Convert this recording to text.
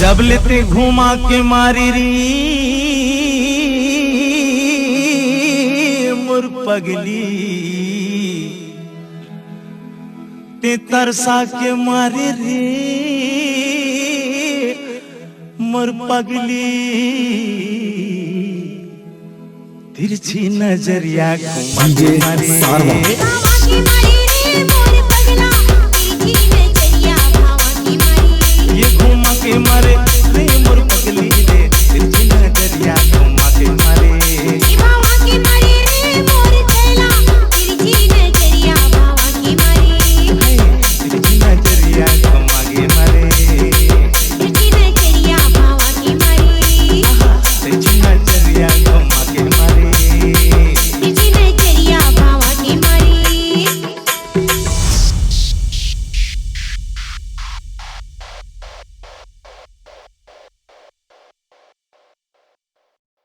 जब लेते घुमा के मारी री मोर पगली ते तरसा के मारे रे मोर पगली तिरछी नजरिया घुमा के मारे ये घुमा के मारे